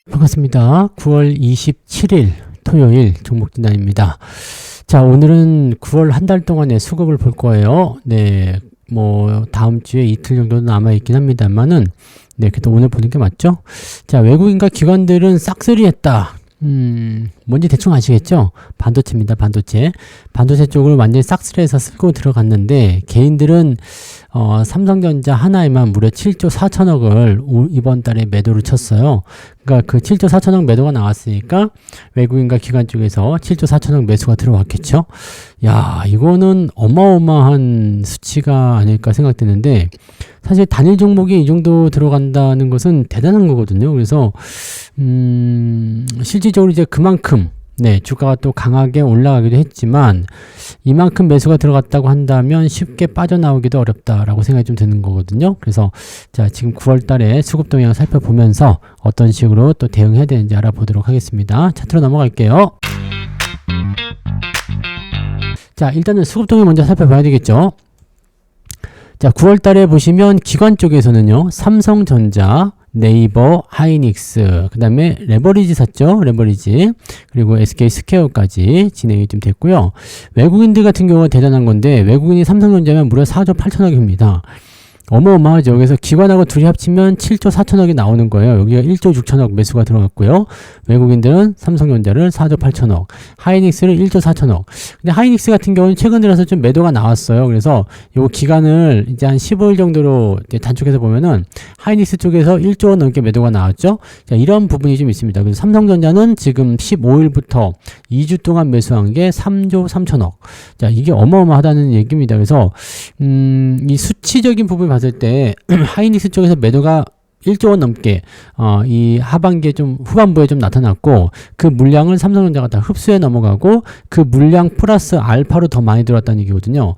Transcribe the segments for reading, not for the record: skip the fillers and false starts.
반갑습니다. 9월 27일 토요일 종목진단입니다. 자, 오늘은 9월 한 달 동안의 수급을 볼 거예요. 네, 다음 주에 이틀 정도 남아있긴 합니다만은, 네, 그래도 오늘 보는 게 맞죠? 자, 외국인과 기관들은 싹쓸이 했다. 뭔지 대충 아시겠죠? 반도체입니다, 반도체. 반도체 쪽으로 완전히 싹쓸이해서 쓸고 들어갔는데, 개인들은, 삼성전자 하나에만 무려 7조 4천억을 이번 달에 매도를 쳤어요. 그러니까 그 7조 4천억 매도가 나왔으니까 외국인과 기관 쪽에서 7조 4천억 매수가 들어왔겠죠? 야, 이거는 어마어마한 수치가 아닐까 생각되는데, 사실 단일 종목이 이 정도 들어간다는 것은 대단한 거거든요. 그래서, 실질적으로 이제 그만큼, 네, 주가가 또 강하게 올라가기도 했지만, 이만큼 매수가 들어갔다고 한다면 쉽게 빠져나오기도 어렵다라고 생각이 좀 드는 거거든요. 그래서, 자, 지금 9월 달에 수급 동향 살펴보면서 어떤 식으로 또 대응해야 되는지 알아보도록 하겠습니다. 차트로 넘어갈게요. 자, 일단은 수급 동향 먼저 살펴봐야 되겠죠. 자, 9월 달에 보시면 기관 쪽에서는요, 삼성전자, 네이버, 하이닉스, 그 다음에 레버리지 샀죠? 레버리지. 그리고 SK 스퀘어까지 진행이 좀 됐고요. 외국인들 같은 경우가 대단한 건데, 외국인이 삼성전자면 무려 4조 8천억입니다. 어마어마하죠. 그래서 기관하고 둘이 합치면 7조 4천억이 나오는 거예요. 여기가 1조 6천억 매수가 들어갔고요. 외국인들은 삼성전자를 4조 8천억, 하이닉스를 1조 4천억. 근데 하이닉스 같은 경우는 최근 들어서 좀 매도가 나왔어요. 그래서 요 기간을 이제 한 15일 정도로 이제 단축해서 보면은 하이닉스 쪽에서 1조 원 넘게 매도가 나왔죠. 자, 이런 부분이 좀 있습니다. 그래서 삼성전자는 지금 15일부터 2주 동안 매수한 게 3조 3천억. 자, 이게 어마어마하다는 얘기입니다. 그래서 이 수치적인 부분을 봤을 때 하이닉스 쪽에서 매도가 1조 원 넘게 이 하반기에 좀 후반부에 좀 나타났고, 그 물량을 삼성전자가 다 흡수해 넘어가고 그 물량 플러스 알파로 더 많이 들어왔다는 얘기거든요.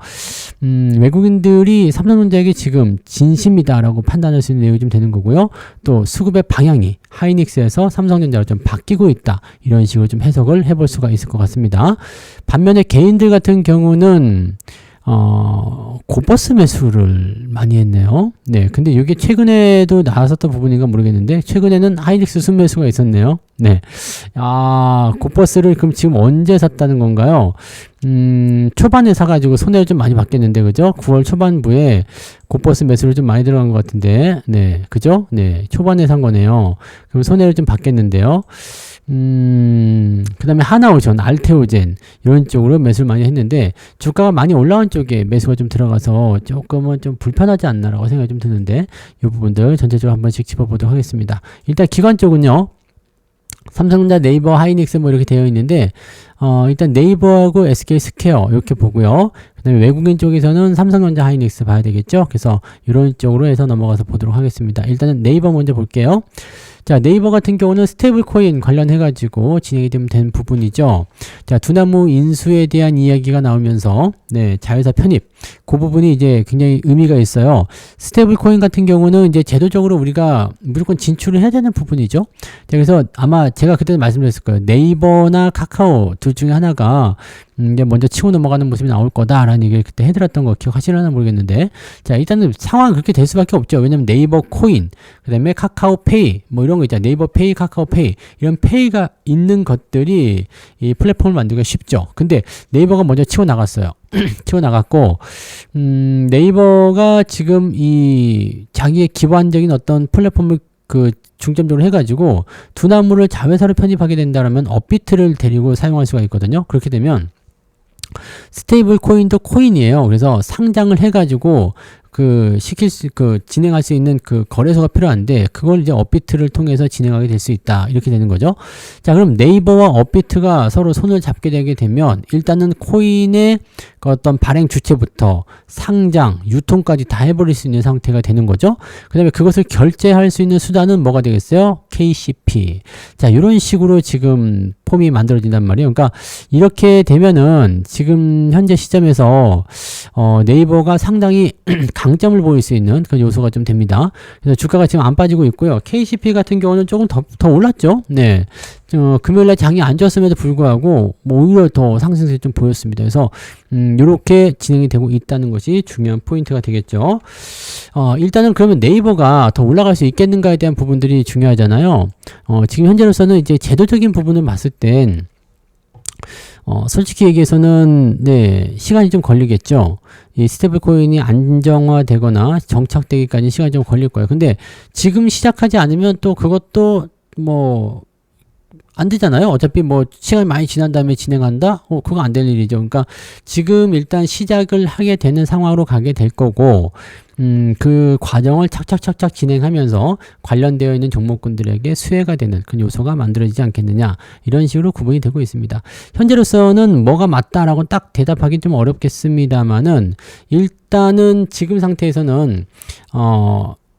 외국인들이 삼성전자에게 지금 진심이다라고 판단할 수 있는 내용이 좀 되는 거고요. 또 수급의 방향이 하이닉스에서 삼성전자로 좀 바뀌고 있다, 이런 식으로 좀 해석을 해볼 수가 있을 것 같습니다. 반면에 개인들 같은 경우는 고버스 매수를 많이 했네요. 네, 근데 이게 최근에도 나왔었던 부분인가 모르겠는데, 최근에는 하이닉스 순매수가 있었네요. 네. 고버스를 그럼 지금 언제 샀다는 건가요? 초반에 사가지고 손해를 좀 많이 받겠는데, 그죠? 9월 초반부에 고버스 매수를 좀 많이 들어간 것 같은데, 네, 그죠? 네, 초반에 산 거네요. 그럼 손해를 좀 받겠는데요. 그 다음에 하나오션, 알테오젠, 이런 쪽으로 매수를 많이 했는데, 주가가 많이 올라온 쪽에 매수가 좀 들어가서 조금은 좀 불편하지 않나라고 생각이 좀 드는데, 이 부분들 전체적으로 한 번씩 짚어보도록 하겠습니다. 일단 기관 쪽은요, 삼성전자, 네이버, 하이닉스 이렇게 되어 있는데, 일단 네이버하고 SK 스퀘어 이렇게 보고요. 그 다음에 외국인 쪽에서는 삼성전자, 하이닉스 봐야 되겠죠. 그래서 이런 쪽으로 해서 넘어가서 보도록 하겠습니다. 일단은 네이버 먼저 볼게요. 자, 네이버 같은 경우는 스테이블 코인 관련해가지고 진행이 된 부분이죠. 자, 두나무 인수에 대한 이야기가 나오면서, 네, 자회사 편입. 그 부분이 이제 굉장히 의미가 있어요. 스테이블 코인 같은 경우는 이제 제도적으로 우리가 무조건 진출을 해야 되는 부분이죠. 자, 그래서 아마 제가 그때 말씀드렸을 거예요. 네이버나 카카오 둘 중에 하나가 이제 먼저 치고 넘어가는 모습이 나올 거다라는 얘기를 그때 해드렸던 거 기억하시려나 모르겠는데, 자, 일단은 상황은 그렇게 될 수밖에 없죠. 왜냐면 네이버 코인, 그 다음에 카카오페이, 이런 거 있잖아요. 네이버 페이, 카카오페이, 이런 페이가 있는 것들이 이 플랫폼을 만들기가 쉽죠. 근데 네이버가 먼저 치고 나갔어요. 치고 나갔고, 네이버가 지금 이 자기의 기반적인 어떤 플랫폼을 중점적으로 해가지고 두나무를 자회사로 편입하게 된다면 업비트를 데리고 사용할 수가 있거든요. 그렇게 되면 스테이블 코인도 코인이에요. 그래서 상장을 해가지고 진행할 수 있는 거래소가 필요한데, 그걸 이제 업비트를 통해서 진행하게 될 수 있다, 이렇게 되는 거죠. 자, 그럼 네이버와 업비트가 서로 손을 잡게 되게 되면, 일단은 코인의 어떤 발행 주체부터 상장, 유통까지 다 해버릴 수 있는 상태가 되는 거죠. 그 다음에 그것을 결제할 수 있는 수단은 뭐가 되겠어요? KCP. 자, 이런 식으로 지금 폼이 만들어진단 말이에요. 그러니까 이렇게 되면은 지금 현재 시점에서 네이버가 상당히 강점을 보일 수 있는 그런 요소가 좀 됩니다. 그래서 주가가 지금 안 빠지고 있고요. KCP 같은 경우는 조금 더 올랐죠. 네. 금요일날 장이 안 좋았음에도 불구하고 뭐 오히려 더 상승세를 좀 보였습니다. 그래서 이렇게 진행이 되고 있다는 것이 중요한 포인트가 되겠죠. 일단은 그러면 네이버가 더 올라갈 수 있겠는가에 대한 부분들이 중요하잖아요. 지금 현재로서는 이제 제도적인 부분을 봤을 땐 솔직히 얘기해서는 네 시간이 좀 걸리겠죠. 이 스테이블 코인이 안정화되거나 정착되기까지 시간이 좀 걸릴 거예요. 근데 지금 시작하지 않으면 또 그것도 뭐 안 되잖아요. 어차피 뭐 시간이 많이 지난 다음에 진행한다? 그거 안 될 일이죠. 그러니까 지금 일단 시작을 하게 되는 상황으로 가게 될 거고 그 과정을 착착착착 진행하면서 관련되어 있는 종목군들에게 수혜가 되는 그런 요소가 만들어지지 않겠느냐, 이런 식으로 구분이 되고 있습니다. 현재로서는 뭐가 맞다라고 딱 대답하기 좀 어렵겠습니다만은 일단은 지금 상태에서는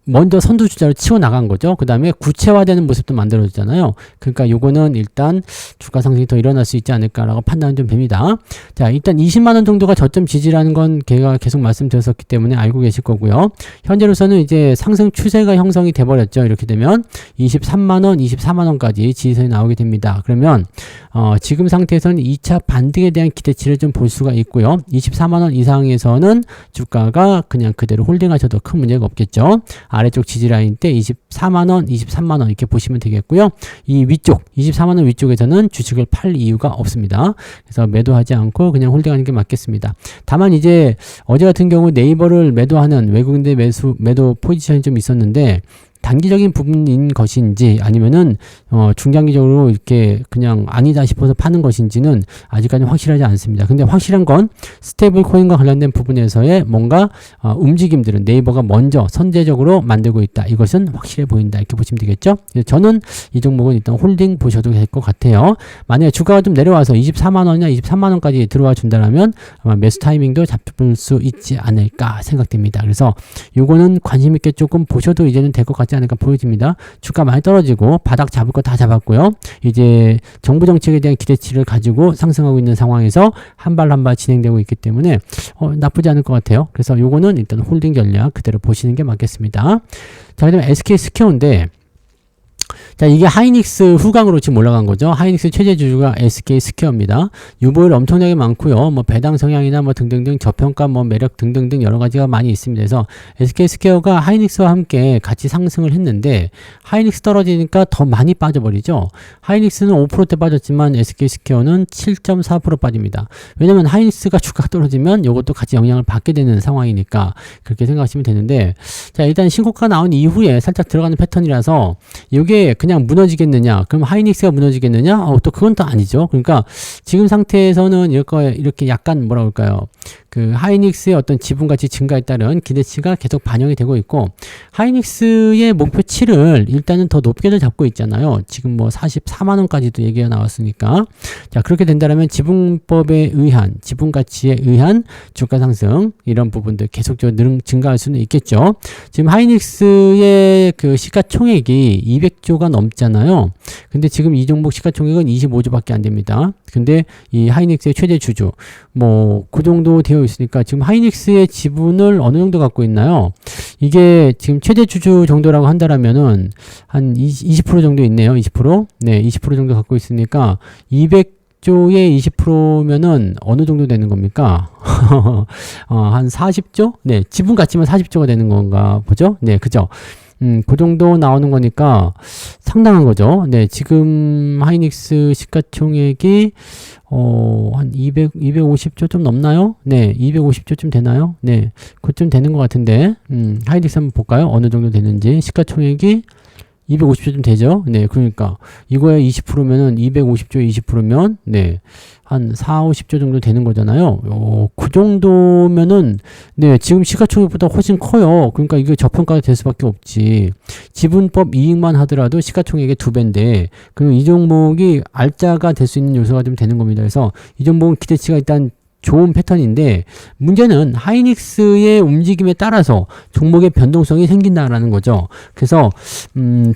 먼저 선두주자로 치고 나간 거죠. 그 다음에 구체화되는 모습도 만들어지잖아요. 그러니까 요거는 일단 주가 상승이 더 일어날 수 있지 않을까라고 판단은 좀 됩니다. 자, 일단 20만원 정도가 저점 지지라는 건 제가 계속 말씀드렸었기 때문에 알고 계실 거고요. 현재로서는 이제 상승 추세가 형성이 돼버렸죠. 이렇게 되면 23만원, 24만원까지 지지선이 나오게 됩니다. 그러면 지금 상태에서는 2차 반등에 대한 기대치를 좀 볼 수가 있고요. 24만원 이상에서는 주가가 그냥 그대로 홀딩하셔도 큰 문제가 없겠죠. 아래쪽 지지라인 때 24만원, 23만원 이렇게 보시면 되겠고요. 이 위쪽 24만원 위쪽에서는 주식을 팔 이유가 없습니다. 그래서 매도하지 않고 그냥 홀딩하는 게 맞겠습니다. 다만 이제 어제 같은 경우 네이버를 매도하는 외국인들 매도 포지션이 좀 있었는데 단기적인 부분인 것인지 아니면은 중장기적으로 이렇게 그냥 아니다 싶어서 파는 것인지는 아직까지 확실하지 않습니다. 근데 확실한 건 스테이블 코인과 관련된 부분에서의 뭔가 움직임들은 네이버가 먼저 선제적으로 만들고 있다. 이것은 확실해 보인다. 이렇게 보시면 되겠죠. 저는 이 종목은 일단 홀딩 보셔도 될 것 같아요. 만약에 주가가 좀 내려와서 24만원이나 23만원까지 들어와 준다면 아마 매수 타이밍도 잡을 수 있지 않을까 생각됩니다. 그래서 요거는 관심 있게 조금 보셔도 이제는 될 것 같지 않을까 보여집니다. 주가 많이 떨어지고 바닥 잡을 거 다 잡았고요. 이제 정부 정책에 대한 기대치를 가지고 상승하고 있는 상황에서 한 발 한 발 진행되고 있기 때문에 나쁘지 않을 것 같아요. 그래서 요거는 일단 홀딩 전략 그대로 보시는 게 맞겠습니다. 자, 그다음에 SK 스퀘어인데 자, 이게 하이닉스 후강으로 지금 올라간 거죠. 하이닉스 최대 주주가 SK 스퀘어입니다. 유보율 엄청나게 많고요. 뭐 배당 성향이나 뭐 등등등 저평가 뭐 매력 등등등 여러 가지가 많이 있습니다. 그래서 SK 스퀘어가 하이닉스와 함께 같이 상승을 했는데 하이닉스 떨어지니까 더 많이 빠져버리죠. 하이닉스는 5%대 빠졌지만 SK 스퀘어는 7.4% 빠집니다. 왜냐면 하이닉스가 주가가 떨어지면 이것도 같이 영향을 받게 되는 상황이니까 그렇게 생각하시면 되는데, 자, 일단 신고가 나온 이후에 살짝 들어가는 패턴이라서 이게 그냥 무너지겠느냐? 그럼 하이닉스가 무너지겠느냐? 또 그건 또 아니죠. 그러니까 지금 상태에서는 이렇게 약간 뭐라 그럴까요? 그 하이닉스의 어떤 지분가치 증가에 따른 기대치가 계속 반영이 되고 있고, 하이닉스의 목표치를 일단은 더 높게도 잡고 있잖아요. 지금 뭐 44만원까지도 얘기가 나왔으니까. 자, 그렇게 된다면 지분법에 의한, 지분가치에 의한 주가 상승, 이런 부분들 계속적으로 증가할 수는 있겠죠. 지금 하이닉스의 그 시가총액이 200조가 넘잖아요. 근데 지금 이 종목 시가총액은 25조밖에 안 됩니다. 근데 이 하이닉스의 최대 주주, 뭐 그 정도 되어 있으니까 지금 하이닉스의 지분을 어느 정도 갖고 있나요? 이게 지금 최대 주주 정도라고 한다라면은 한 20% 정도 있네요. 20%? 네, 20% 정도 갖고 있으니까 200조의 20%면은 어느 정도 되는 겁니까? 한 40조? 네, 지분 가치면 40조가 되는 건가 보죠? 네, 그죠? 그 정도 나오는 거니까 상당한 거죠. 네, 지금 하이닉스 시가총액이 한 250조 좀 넘나요? 네, 250조쯤 되나요? 네, 그쯤 되는 것 같은데, 하이닉스 한번 볼까요? 어느 정도 되는지. 시가총액이 250조쯤 되죠? 네, 그러니까 이거에 20%면은 250조에 20%면 네, 한 4, 50조 정도 되는 거잖아요. 그 정도면은 네, 지금 시가총액보다 훨씬 커요. 그러니까 이게 저평가가 될 수밖에 없지. 지분법 이익만 하더라도 시가총액의 2배인데, 그리고 이 종목이 알짜가 될 수 있는 요소가 좀 되는 겁니다. 그래서 이 종목은 기대치가 일단 좋은 패턴인데, 문제는 하이닉스의 움직임에 따라서 종목의 변동성이 생긴다라는 거죠. 그래서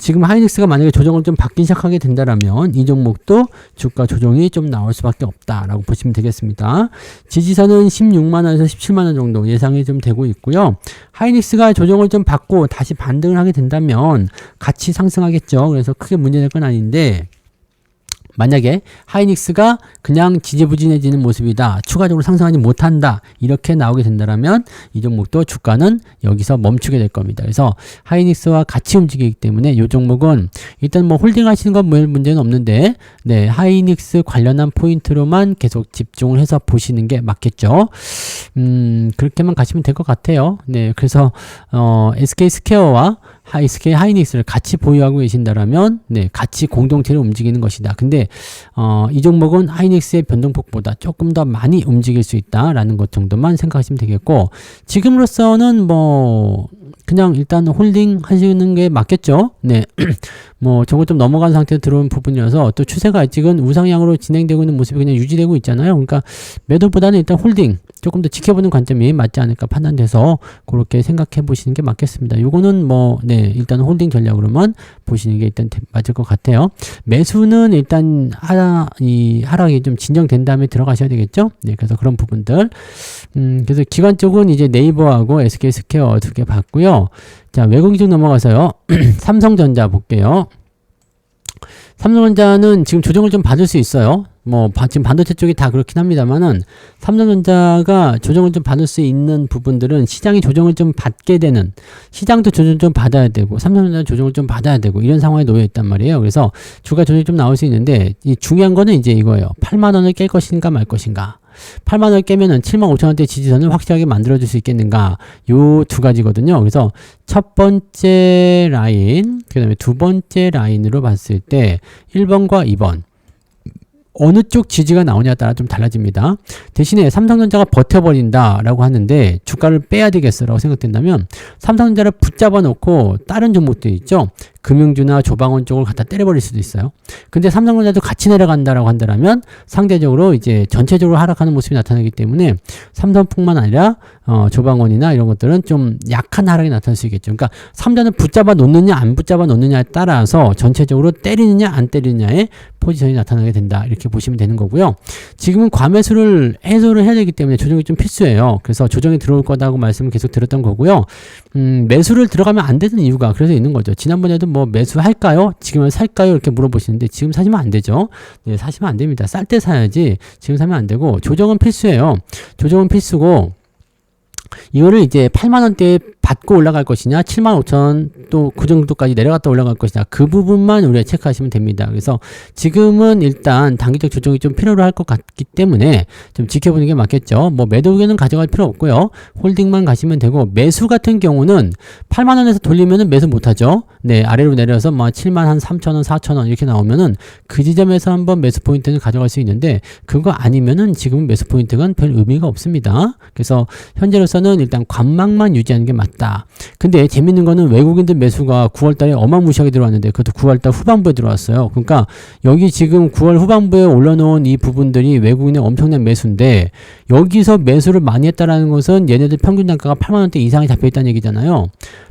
지금 하이닉스가 만약에 조정을 좀 받기 시작하게 된다라면 이 종목도 주가 조정이 좀 나올 수밖에 없다라고 보시면 되겠습니다. 지지선은 16만원에서 17만원 정도 예상이 좀 되고 있고요. 하이닉스가 조정을 좀 받고 다시 반등을 하게 된다면 같이 상승하겠죠. 그래서 크게 문제될 건 아닌데, 만약에 하이닉스가 그냥 지지부진해지는 모습이다, 추가적으로 상승하지 못한다, 이렇게 나오게 된다면 이 종목도 주가는 여기서 멈추게 될 겁니다. 그래서 하이닉스와 같이 움직이기 때문에 이 종목은 일단 뭐 홀딩 하시는 건 문제는 없는데, 네, 하이닉스 관련한 포인트로만 계속 집중을 해서 보시는 게 맞겠죠. 그렇게만 가시면 될 것 같아요. 네, 그래서 SK 스퀘어와 SK 하이닉스를 같이 보유하고 계신다라면, 네, 같이 공동체로 움직이는 것이다. 근데 이 종목은 하이닉스의 변동폭보다 조금 더 많이 움직일 수 있다라는 것 정도만 생각하시면 되겠고, 지금으로서는 뭐 그냥 일단 홀딩 하시는 게 맞겠죠. 네. 뭐 저거 좀 넘어간 상태로 들어온 부분이라서 또 추세가 아직은 우상향으로 진행되고 있는 모습이 그냥 유지되고 있잖아요. 그러니까 매도보다는 일단 홀딩, 조금 더 지켜보는 관점이 맞지 않을까 판단돼서 그렇게 생각해 보시는 게 맞겠습니다. 요거는 뭐, 네, 일단 홀딩 전략으로만 보시는 게 일단 맞을 것 같아요. 매수는 일단 하락이 좀 진정된 다음에 들어가셔야 되겠죠. 네, 그래서 그런 부분들. 그래서 기관 쪽은 이제 네이버하고 SK 스퀘어 두 개 봤고요. 자, 외국인 쪽 넘어가서요. 삼성전자 볼게요. 삼성전자는 지금 조정을 좀 받을 수 있어요. 뭐 지금 반도체 쪽이 다 그렇긴 합니다만은 삼성전자가 조정을 좀 받을 수 있는 부분들은 시장이 조정을 좀 받게 되는, 시장도 조정을 좀 받아야 되고 삼성전자 조정을 좀 받아야 되고 이런 상황에 놓여 있단 말이에요. 그래서 주가 조정이 좀 나올 수 있는데, 이 중요한 거는 이제 이거예요. 8만 원을 깰 것인가 말 것인가. 8만 원을 깨면은 7만 5천 원대 지지선을 확실하게 만들어줄 수 있겠는가. 요 두 가지거든요. 그래서 첫 번째 라인, 그 다음에 두 번째 라인으로 봤을 때 1번과 2번. 어느 쪽 지지가 나오냐에 따라 좀 달라집니다. 대신에 삼성전자가 버텨버린다라고 하는데 주가를 빼야 되겠어라고 생각된다면 삼성전자를 붙잡아 놓고 다른 종목들 있죠. 금융주나 조방원 쪽을 갖다 때려버릴 수도 있어요. 근데 삼성전자도 같이 내려간다라고 한다면 상대적으로 이제 전체적으로 하락하는 모습이 나타나기 때문에 삼성뿐만 아니라 조방원이나 이런 것들은 좀 약한 하락이 나타날 수 있겠죠. 그러니까 삼전을 붙잡아 놓느냐 안 붙잡아 놓느냐에 따라서 전체적으로 때리느냐 안 때리느냐의 포지션이 나타나게 된다. 이렇게 보시면 되는 거고요. 지금은 과매수를 해소를 해야 되기 때문에 조정이 좀 필수예요. 그래서 조정이 들어올 거다고 말씀을 계속 드렸던 거고요. 매수를 들어가면 안 되는 이유가 그래서 있는 거죠. 지난번에도 뭐 매수할까요? 지금은 살까요? 이렇게 물어보시는데 지금 사시면 안 되죠. 네, 사시면 안 됩니다. 쌀 때 사야지 지금 사면 안 되고, 조정은 필수예요. 조정은 필수고, 이거를 이제 8만 원대에 받고 올라갈 것이냐, 7만 5천 또 그 정도까지 내려갔다 올라갈 것이냐, 그 부분만 우리가 체크하시면 됩니다. 그래서 지금은 일단 단기적 조정이 좀 필요로 할 것 같기 때문에 좀 지켜보는 게 맞겠죠. 뭐 매도 의견은 가져갈 필요 없고요. 홀딩만 가시면 되고, 매수 같은 경우는 8만 원에서 돌리면은 매수 못하죠. 네, 아래로 내려서 뭐 7만 한 3천 원, 4천 원 이렇게 나오면은 그 지점에서 한번 매수 포인트는 가져갈 수 있는데, 그거 아니면은 지금은 매수 포인트가 별 의미가 없습니다. 그래서 현재로서는 일단 관망만 유지하는 게 맞다. 근데 재밌는 거는 외국인들 매수가 9월달에 어마무시하게 들어왔는데 그것도 9월달 후반부에 들어왔어요. 그러니까 여기 지금 9월 후반부에 올려놓은 이 부분들이 외국인의 엄청난 매수인데, 여기서 매수를 많이 했다라는 것은 얘네들 평균 단가가 8만 원대 이상이 잡혀 있다는 얘기잖아요.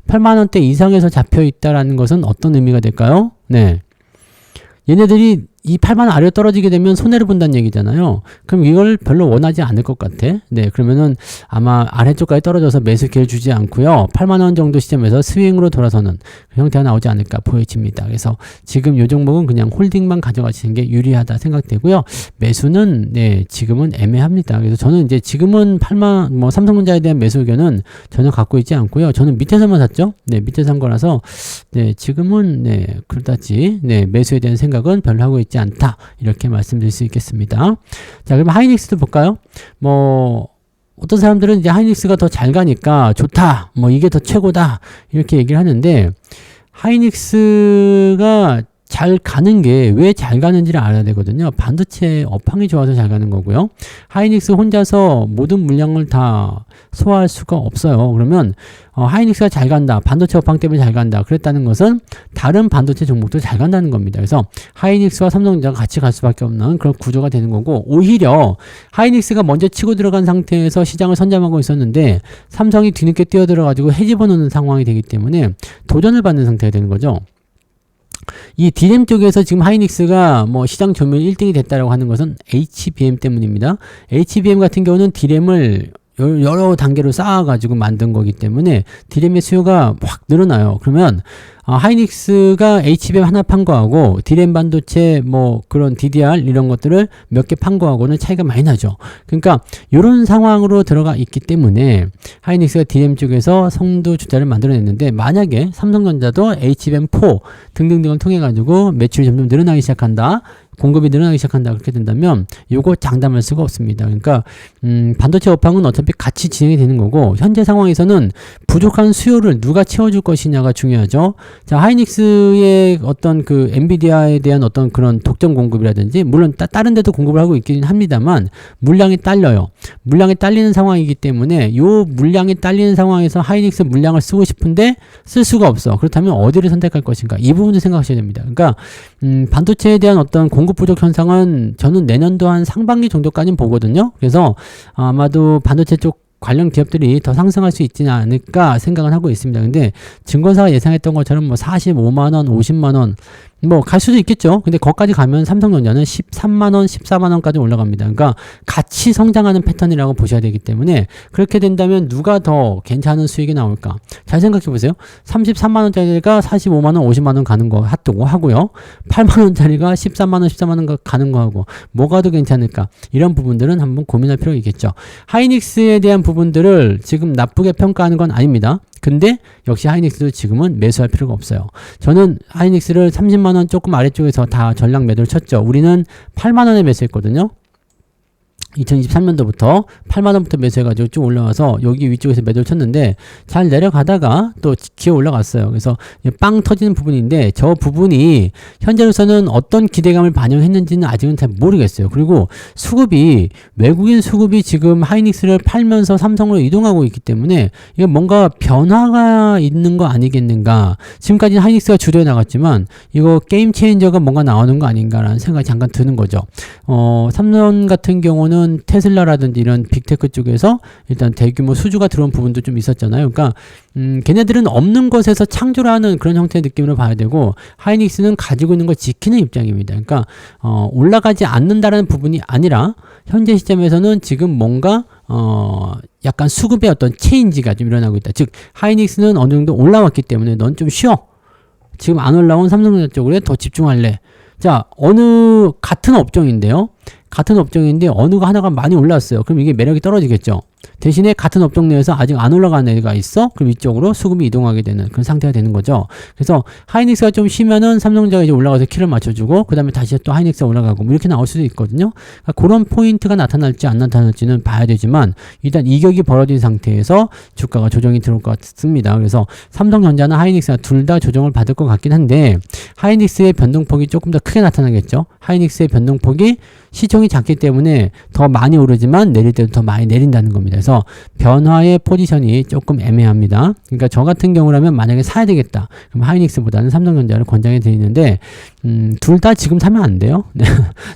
8만 원대 이상에서 잡혀 있다라는 것은 어떤 의미가 될까요? 네. 얘네들이 이 8만 원 아래로 떨어지게 되면 손해를 본다는 얘기잖아요. 그럼 이걸 별로 원하지 않을 것 같아. 네, 그러면은 아마 아래쪽까지 떨어져서 매수 기회를 주지 않고요. 8만 원 정도 시점에서 스윙으로 돌아서는 그 형태가 나오지 않을까 보여집니다. 그래서 지금 이 종목은 그냥 홀딩만 가져가시는 게 유리하다 생각되고요. 매수는 네, 지금은 애매합니다. 그래서 저는 이제 지금은 8만 뭐 삼성전자에 대한 매수 의견은 전혀 갖고 있지 않고요. 저는 밑에서만 샀죠. 네, 밑에 산 거라서 네, 지금은 네, 그렇다지 네, 매수에 대한 생각은 별로 하고 있지 않다. 이렇게 말씀드릴 수 있겠습니다. 자, 그럼 하이닉스도 볼까요? 뭐 어떤 사람들은 이제 하이닉스가 더 잘 가니까 좋다. 뭐 이게 더 최고다. 이렇게 얘기를 하는데, 하이닉스가 잘 가는 게 왜 잘 가는지를 알아야 되거든요. 반도체 업황이 좋아서 잘 가는 거고요. 하이닉스 혼자서 모든 물량을 다 소화할 수가 없어요. 그러면 하이닉스가 잘 간다, 반도체 업황 때문에 잘 간다, 그랬다는 것은 다른 반도체 종목도 잘 간다는 겁니다. 그래서 하이닉스와 삼성전자가 같이 갈 수밖에 없는 그런 구조가 되는 거고, 오히려 하이닉스가 먼저 치고 들어간 상태에서 시장을 선점하고 있었는데 삼성이 뒤늦게 뛰어들어가지고 해집어 놓는 상황이 되기 때문에 도전을 받는 상태가 되는 거죠. 이 D램 쪽에서 지금 하이닉스가 뭐 시장 점유율 1등이 됐다라고 하는 것은 HBM 때문입니다. HBM 같은 경우는 D램을 여러 단계로 쌓아가지고 만든 거기 때문에 D램의 수요가 확 늘어나요. 그러면 하이닉스가 HBM 하나 판 거하고 디램 반도체 뭐 그런 DDR 이런 것들을 몇 개 판 거하고는 차이가 많이 나죠. 그러니까 이런 상황으로 들어가 있기 때문에 하이닉스가 디램 쪽에서 선두 주자를 만들어냈는데, 만약에 삼성전자도 HBM4 등등등을 통해 가지고 매출이 점점 늘어나기 시작한다, 공급이 늘어나기 시작한다, 그렇게 된다면 요거 장담할 수가 없습니다. 그러니까 반도체 업황은 어차피 같이 진행이 되는 거고, 현재 상황에서는 부족한 수요를 누가 채워줄 것이냐가 중요하죠. 자, 하이닉스의 어떤 그 엔비디아에 대한 어떤 그런 독점 공급이라든지, 물론 다른 데도 공급을 하고 있긴 합니다만 물량이 딸려요. 물량이 딸리는 상황이기 때문에 요 물량이 딸리는 상황에서 하이닉스 물량을 쓰고 싶은데 쓸 수가 없어. 그렇다면 어디를 선택할 것인가, 이 부분도 생각하셔야 됩니다. 그러니까 반도체에 대한 어떤 공급 부족 현상은 저는 내년도 한 상반기 정도까지는 보거든요. 그래서 아마도 반도체 쪽 관련 기업들이 더 상승할 수 있지 않을까 생각을 하고 있습니다. 근데 증권사가 예상했던 것처럼 뭐 45만원, 50만원 뭐 갈 수도 있겠죠. 근데 거기까지 가면 삼성전자는 13만원, 14만원까지 올라갑니다. 그러니까 같이 성장하는 패턴이라고 보셔야 되기 때문에, 그렇게 된다면 누가 더 괜찮은 수익이 나올까? 잘 생각해 보세요. 33만원짜리가 45만원, 50만원 가는 거 하고요. 8만원짜리가 13만원, 14만원 가는 거 하고 뭐가 더 괜찮을까? 이런 부분들은 한번 고민할 필요가 있겠죠. 하이닉스에 대한 부분들을 지금 나쁘게 평가하는 건 아닙니다. 근데 역시 하이닉스도 지금은 매수할 필요가 없어요. 저는 하이닉스를 30만원 조금 아래쪽에서 다 전량 매도를 쳤죠. 우리는 8만원에 매수했거든요. 2023년도부터 8만원부터 매수해가지고 쭉 올라와서 여기 위쪽에서 매도를 쳤는데 잘 내려가다가 또 기어 올라갔어요. 그래서 빵 터지는 부분인데, 저 부분이 현재로서는 어떤 기대감을 반영했는지는 아직은 잘 모르겠어요. 그리고 수급이, 외국인 수급이 지금 하이닉스를 팔면서 삼성으로 이동하고 있기 때문에 이게 뭔가 변화가 있는 거 아니겠는가. 지금까지 하이닉스가 주도해 나갔지만 이거 게임 체인저가 뭔가 나오는 거 아닌가라는 생각이 잠깐 드는 거죠. 삼성 같은 경우는 테슬라라든지 이런 빅테크 쪽에서 일단 대규모 수주가 들어온 부분도 좀 있었잖아요. 그러니까 걔네들은 없는 것에서 창조를 하는 그런 형태의 느낌으로 봐야 되고, 하이닉스는 가지고 있는 걸 지키는 입장입니다. 그러니까 올라가지 않는다라는 부분이 아니라 현재 시점에서는 지금 뭔가 약간 수급의 어떤 체인지가 좀 일어나고 있다. 즉 하이닉스는 어느 정도 올라왔기 때문에 넌 좀 쉬어. 지금 안 올라온 삼성전자 쪽으로 더 집중할래. 자, 같은 업종인데요. 같은 업종인데 어느 거 하나가 많이 올랐어요. 그럼 이게 매력이 떨어지겠죠. 대신에 같은 업종 내에서 아직 안 올라간 애가 있어? 그럼 이쪽으로 수급이 이동하게 되는 그런 상태가 되는 거죠. 그래서 하이닉스가 좀 쉬면은 삼성전자가 이제 올라가서 키를 맞춰주고, 그 다음에 다시 또 하이닉스가 올라가고 뭐 이렇게 나올 수도 있거든요. 그러니까 그런 포인트가 나타날지 안 나타날지는 봐야 되지만, 일단 이격이 벌어진 상태에서 주가가 조정이 들어올 것 같습니다. 그래서 삼성전자나 하이닉스가 둘 다 조정을 받을 것 같긴 한데, 하이닉스의 변동폭이 조금 더 크게 나타나겠죠. 하이닉스의 변동폭이 시총이 작기 때문에 더 많이 오르지만 내릴 때도 더 많이 내린다는 겁니다. 그래서 변화의 포지션이 조금 애매합니다. 그러니까 저 같은 경우라면 만약에 사야 되겠다, 그럼 하이닉스보다는 삼성전자를 권장해 드리는데, 둘 다 지금 사면 안 돼요.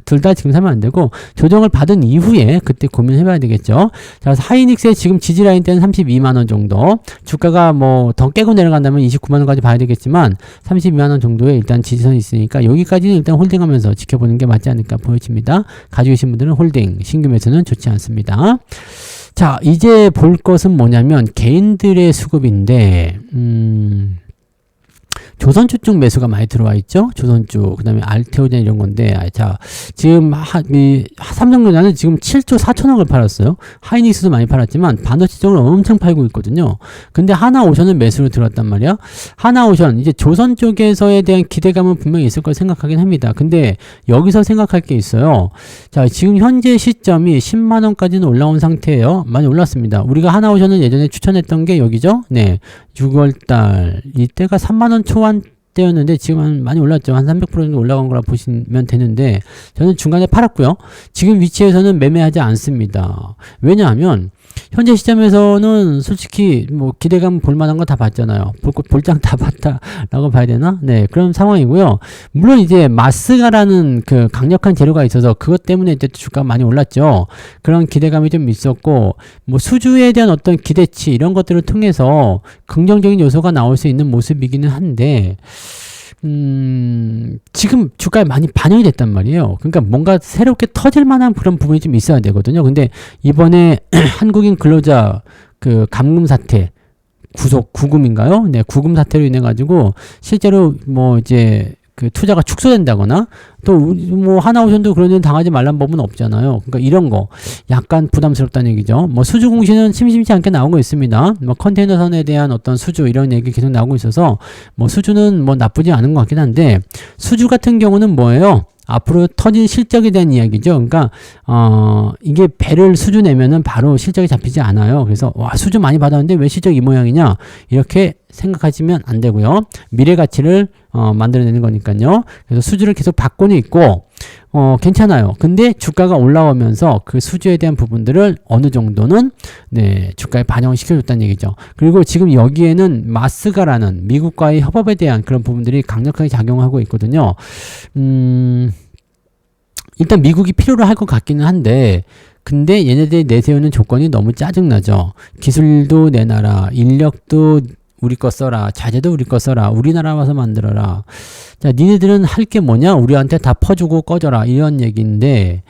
둘 다 지금 사면 안 되고 조정을 받은 이후에 그때 고민해 봐야 되겠죠. 자, 하이닉스의 지금 지지 라인 때는 32만원 정도, 주가가 뭐 더 깨고 내려간다면 29만원까지 봐야 되겠지만 32만원 정도의 일단 지지선이 있으니까 여기까지는 일단 홀딩하면서 지켜보는 게 맞지 않을까 보여집니다. 가지고 계신 분들은 홀딩, 신규 매수는 좋지 않습니다. 자, 이제 볼 것은 뭐냐면 개인들의 수급인데, 조선주 쪽 매수가 많이 들어와 있죠. 조선주, 그 다음에 알테오젠 이런 건데, 자, 지금 삼성전자는 지금 7조 4천억을 팔았어요. 하이닉스도 많이 팔았지만 반도체 쪽을 엄청 팔고 있거든요. 근데 하나오션은 매수로 들어왔단 말이야. 하나오션, 이제 조선 쪽에서에 대한 기대감은 분명히 있을 걸 생각하긴 합니다. 근데 여기서 생각할 게 있어요. 자, 지금 현재 시점이 10만원까지는 올라온 상태예요. 많이 올랐습니다. 우리가 하나오션은 예전에 추천했던 게 여기죠. 네, 6월달 이때가 3만원 초반 때였는데 지금 많이 올랐죠. 한 300% 정도 올라간 거라 보시면 되는데, 저는 중간에 팔았고요. 지금 위치에서는 매매하지 않습니다. 왜냐하면 현재 시점에서는 솔직히 뭐 기대감 볼만한 거 다 봤잖아요. 볼장 다 봤다라고 봐야 되나? 네, 그런 상황이고요. 물론 이제 마스가라는 그 강력한 재료가 있어서 그것 때문에 이제 주가가 많이 올랐죠. 그런 기대감이 좀 있었고, 뭐 수주에 대한 어떤 기대치 이런 것들을 통해서 긍정적인 요소가 나올 수 있는 모습이기는 한데, 지금 주가에 많이 반영이 됐단 말이에요. 그러니까 뭔가 새롭게 터질 만한 그런 부분이 좀 있어야 되거든요. 근데 이번에 한국인 근로자 그 감금 사태 구금인가요? 네, 구금 사태로 인해 가지고 실제로 뭐 이제 그 투자가 축소된다거나 또 뭐 하나오션도 그런 일 당하지 말란 법은 없잖아요. 그러니까 이런 거 약간 부담스럽다는 얘기죠. 뭐 수주 공시는 심심치 않게 나오고 있습니다. 뭐 컨테이너선에 대한 어떤 수주 이런 얘기 계속 나오고 있어서 뭐 수주는 뭐 나쁘지 않은 것 같긴 한데 수주 같은 경우는 뭐예요? 앞으로 터진 실적에 대한 이야기죠. 그러니까 이게 배를 수주 내면은 바로 실적이 잡히지 않아요. 그래서 와 수주 많이 받았는데 왜 실적이 이 모양이냐 이렇게 생각하시면 안 되고요. 미래 가치를 만들어내는 거니까요. 그래서 수주를 계속 받고는 있고 괜찮아요. 근데 주가가 올라오면서 그 수주에 대한 부분들을 어느 정도는 네, 주가에 반영을 시켜줬다는 얘기죠. 그리고 지금 여기에는 마스가라는 미국과의 협업에 대한 그런 부분들이 강력하게 작용하고 있거든요. 일단 미국이 필요로 할 것 같기는 한데 근데 얘네들이 내세우는 조건이 너무 짜증나죠. 기술도 내놔라. 인력도 우리 거 써라. 자재도 우리 거 써라. 우리나라 와서 만들어라. 자, 니네들은 할 게 뭐냐? 우리한테 다 퍼주고 꺼져라. 이런 얘기인데,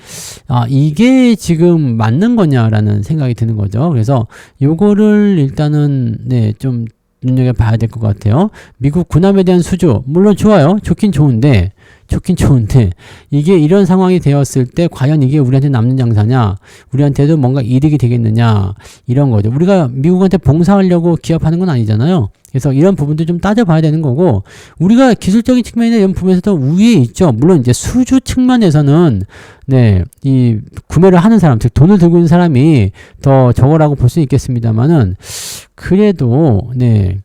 이게 지금 맞는 거냐라는 생각이 드는 거죠. 그래서 요거를 일단은, 네, 좀 눈여겨봐야 될 것 같아요. 미국 군함에 대한 수주, 물론 좋아요. 좋긴 좋은데, 이게 이런 상황이 되었을 때 과연 이게 우리한테 남는 장사냐, 우리한테도 뭔가 이득이 되겠느냐, 이런 거죠. 우리가 미국한테 봉사하려고 기업하는 건 아니잖아요. 그래서 이런 부분도 좀 따져봐야 되는 거고, 우리가 기술적인 측면이나 이런 부분에서도 우위에 있죠. 물론 이제 수주 측면에서는, 네, 이 구매를 하는 사람, 즉 돈을 들고 있는 사람이 더 적어라고 볼 수 있겠습니다만은, 그래도, 네.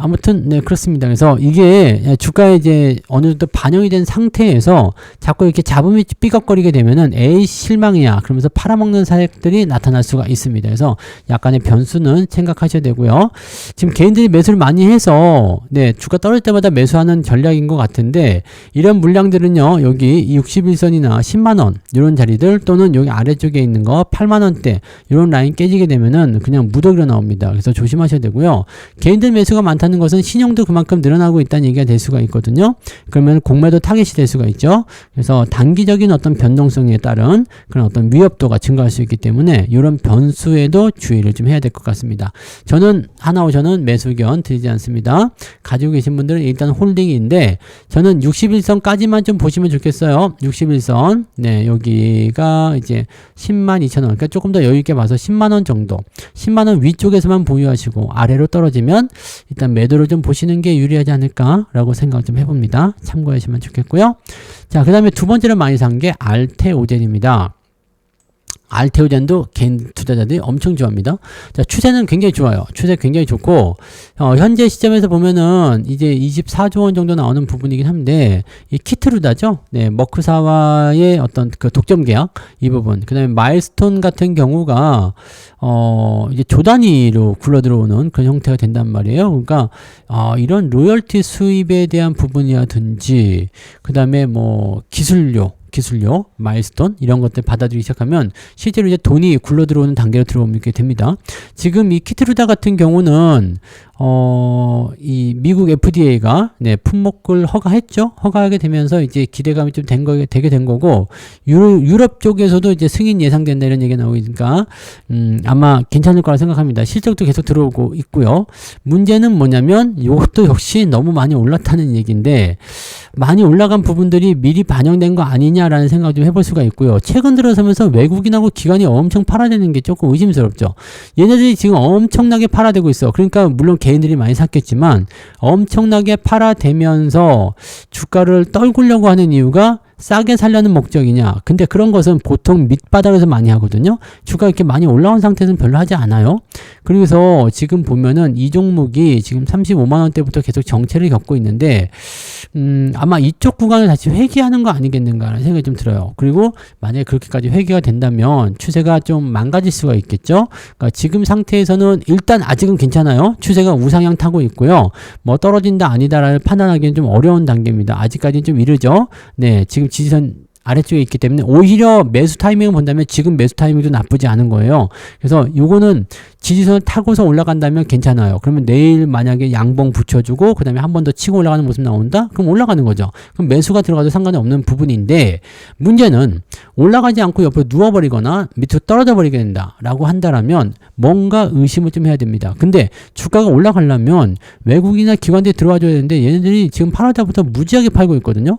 아무튼 네 그렇습니다. 그래서 이게 주가에 이제 어느 정도 반영이 된 상태에서 자꾸 이렇게 잡음이 삐걱거리게 되면은 에이 실망이야 그러면서 팔아먹는 사례들이 나타날 수가 있습니다. 그래서 약간의 변수는 생각하셔야 되고요. 지금 개인들이 매수를 많이 해서 네 주가 떨어질 때마다 매수하는 전략인 것 같은데 이런 물량들은요 여기 61선이나 10만원 이런 자리들 또는 여기 아래쪽에 있는 거 8만원대 이런 라인 깨지게 되면은 그냥 무더기로 나옵니다. 그래서 조심하셔야 되고요. 개인들 매수가 많다는 것은 신용도 그만큼 늘어나고 있다는 얘기가 될 수가 있거든요. 그러면 공매도 타겟이 될 수가 있죠. 그래서 단기적인 어떤 변동성에 따른 그런 어떤 위협도가 증가할 수 있기 때문에 이런 변수에도 주의를 좀 해야 될 것 같습니다. 저는 하나오션은 매수 의견 드리지 않습니다. 가지고 계신 분들은 일단 홀딩인데 저는 61선까지만 좀 보시면 좋겠어요. 61선 네 여기가 이제 102,000원 그러니까 조금 더 여유있게 봐서 10만원 정도 10만원 위쪽에서만 보유하시고 아래로 떨어지면 일단 매도를 좀 보시는 게 유리하지 않을까라고 생각 좀 해봅니다. 참고하시면 좋겠고요. 자, 그 다음에 두 번째로 많이 산 게 알테오젠입니다. 알테오젠도 개인 투자자들이 엄청 좋아합니다. 자, 추세는 굉장히 좋아요. 추세 굉장히 좋고, 현재 시점에서 보면은 이제 24조 원 정도 나오는 부분이긴 한데, 이 키트루다죠? 네, 머크사와의 어떤 그 독점 계약, 이 부분. 그 다음에 마일스톤 같은 경우가, 이제 조 단위로 굴러 들어오는 그런 형태가 된단 말이에요. 그러니까, 이런 로열티 수입에 대한 부분이라든지, 그 다음에 뭐, 기술료, 마일스톤 이런 것들 받아들이기 시작하면 실제로 이제 돈이 굴러 들어오는 단계로 들어오게 됩니다. 지금 이 키트루다 같은 경우는 이 미국 FDA가 네, 품목을 허가했죠. 허가하게 되면서 이제 기대감이 좀 되게 된 거고 유럽 쪽에서도 이제 승인 예상된다 이런 얘기가 나오니까 아마 괜찮을 거라 생각합니다. 실적도 계속 들어오고 있고요. 문제는 뭐냐면 이것도 역시 너무 많이 올랐다는 얘기인데 많이 올라간 부분들이 미리 반영된 거 아니냐라는 생각 좀 해볼 수가 있고요. 최근 들어서면서 외국인하고 기관이 엄청 팔아대는 게 조금 의심스럽죠. 얘네들이 지금 엄청나게 팔아대고 있어. 그러니까 물론 개인들이 많이 샀겠지만 엄청나게 팔아대면서 주가를 떨구려고 하는 이유가 싸게 살려는 목적이냐. 근데 그런 것은 보통 밑바닥에서 많이 하거든요. 주가 이렇게 많이 올라온 상태에서는 별로 하지 않아요. 그래서 지금 보면은 이 종목이 지금 35만원대부터 계속 정체를 겪고 있는데 아마 이쪽 구간을 다시 회귀하는 거 아니겠는가라는 생각이 좀 들어요. 그리고 만약에 그렇게까지 회귀가 된다면 추세가 좀 망가질 수가 있겠죠. 그러니까 지금 상태에서는 일단 아직은 괜찮아요. 추세가 우상향 타고 있고요. 뭐 떨어진다 아니다를 판단하기는 좀 어려운 단계입니다. 아직까지는 좀 이르죠. 네, 지금 지지선 아래쪽에 있기 때문에 오히려 매수 타이밍을 본다면 지금 매수 타이밍도 나쁘지 않은 거예요. 그래서 요거는 지지선을 타고서 올라간다면 괜찮아요. 그러면 내일 만약에 양봉 붙여주고 그 다음에 한 번 더 치고 올라가는 모습 나온다? 그럼 올라가는 거죠. 그럼 매수가 들어가도 상관이 없는 부분인데 문제는 올라가지 않고 옆으로 누워버리거나 밑으로 떨어져 버리게 된다 라고 한다라면 뭔가 의심을 좀 해야 됩니다. 근데 주가가 올라가려면 외국인이나 기관들이 들어와 줘야 되는데 얘네들이 지금 8월달부터 무지하게 팔고 있거든요.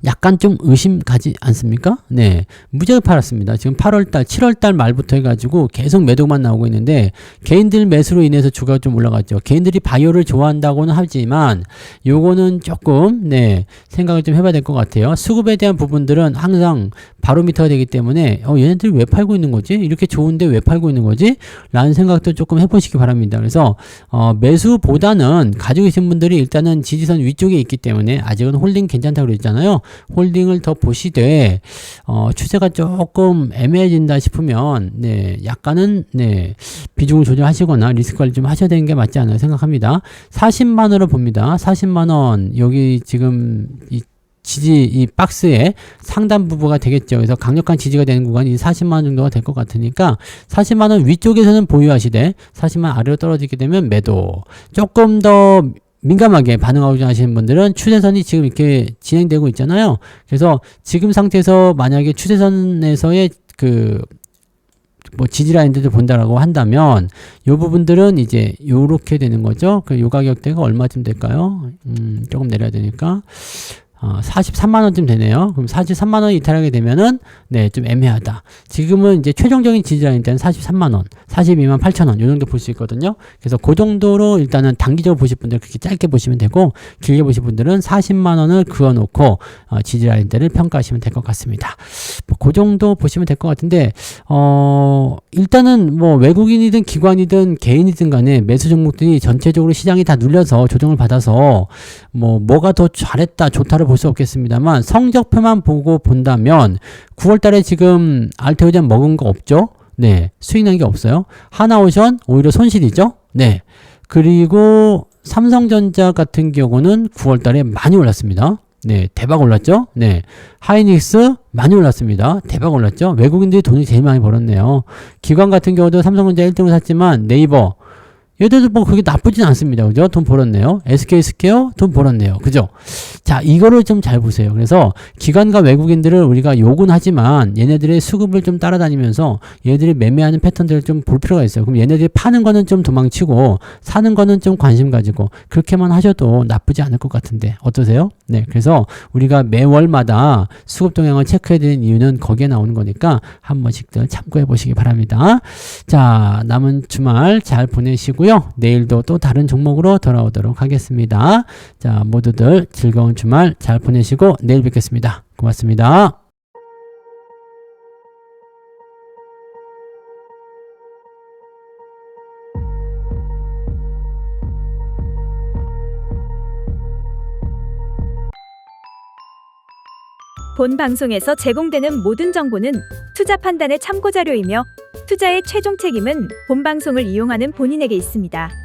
약간 좀 의심 가지 않습니까? 네. 무지하게 팔았습니다. 지금 8월달, 7월달 말부터 해가지고 계속 매도만 나오고 있는데 개인들 매수로 인해서 주가가 좀 올라갔죠. 개인들이 바이오를 좋아한다고는 하지만 요거는 조금 네 생각을 좀 해봐야 될 것 같아요. 수급에 대한 부분들은 항상 바로미터가 되기 때문에 얘네들이 왜 팔고 있는 거지? 이렇게 좋은데 왜 팔고 있는 거지? 라는 생각도 조금 해보시기 바랍니다. 그래서 매수보다는 가지고 계신 분들이 일단은 지지선 위쪽에 있기 때문에 아직은 홀딩 괜찮다고 그랬잖아요. 홀딩을 더 보시되 추세가 조금 애매해진다 싶으면 네 약간은 네 비중을 조절하시거나 리스크 관리 좀 하셔야 되는 게 맞지 않나 생각합니다. 40만원으로 봅니다. 40만원 여기 지금 이 박스의 상단 부분가 되겠죠. 그래서 강력한 지지가 되는 구간이 40만원 정도가 될 것 같으니까 40만원 위쪽에서는 보유하시되 40만원 아래로 떨어지게 되면 매도. 조금 더 민감하게 반응하고자 하시는 분들은 추세선이 지금 이렇게 진행되고 있잖아요. 그래서 지금 상태에서 만약에 추세선에서의 지지 라인들을 본다라고 한다면 요 부분들은 이제 요렇게 되는 거죠. 요 가격대가 얼마쯤 될까요? 조금 내려야 되니까 43만원쯤 되네요. 그럼 43만원 이탈하게 되면은, 네, 좀 애매하다. 지금은 이제 최종적인 지지라인 일단 43만원, 42만 8천원, 요 정도 볼 수 있거든요. 그래서 그 정도로 일단은 단기적으로 보실 분들 그렇게 짧게 보시면 되고, 길게 보실 분들은 40만원을 그어놓고, 지지라인들을 평가하시면 될 것 같습니다. 그 정도 보시면 될 것 같은데, 일단은 외국인이든 기관이든 개인이든 간에 매수 종목들이 전체적으로 시장이 다 눌려서 조정을 받아서, 뭐가 더 잘했다, 좋다를 볼 수 없겠습니다만 성적표만 보고 본다면 9월달에 지금 알테오젠 먹은 거 없죠? 네, 수익 난 게 없어요. 하나오션 오히려 손실이죠? 네, 그리고 삼성전자 같은 경우는 9월달에 많이 올랐습니다. 네, 대박 올랐죠? 네, 하이닉스 많이 올랐습니다. 대박 올랐죠? 외국인들이 돈이 제일 많이 벌었네요. 기관 같은 경우도 삼성전자 1등을 샀지만 네이버 얘들도 그게 나쁘진 않습니다. 그죠? 돈 벌었네요. SK스퀘어 돈 벌었네요. 그죠? 자, 이거를 좀 잘 보세요. 그래서 기관과 외국인들을 우리가 욕은 하지만 얘네들의 수급을 좀 따라다니면서 얘네들이 매매하는 패턴들을 좀 볼 필요가 있어요. 그럼 얘네들이 파는 거는 좀 도망치고 사는 거는 좀 관심 가지고 그렇게만 하셔도 나쁘지 않을 것 같은데 어떠세요? 네, 그래서 우리가 매월마다 수급 동향을 체크해야 되는 이유는 거기에 나오는 거니까 한 번씩들 참고해 보시기 바랍니다. 자, 남은 주말 잘 보내시고요. 내일도 또 다른 종목으로 돌아오도록 하겠습니다. 자, 모두들 즐거운 주말 잘 보내시고 내일 뵙겠습니다. 고맙습니다. 본 방송에서 제공되는 모든 정보는 투자 판단의 참고 자료이며 투자의 최종 책임은 본 방송을 이용하는 본인에게 있습니다.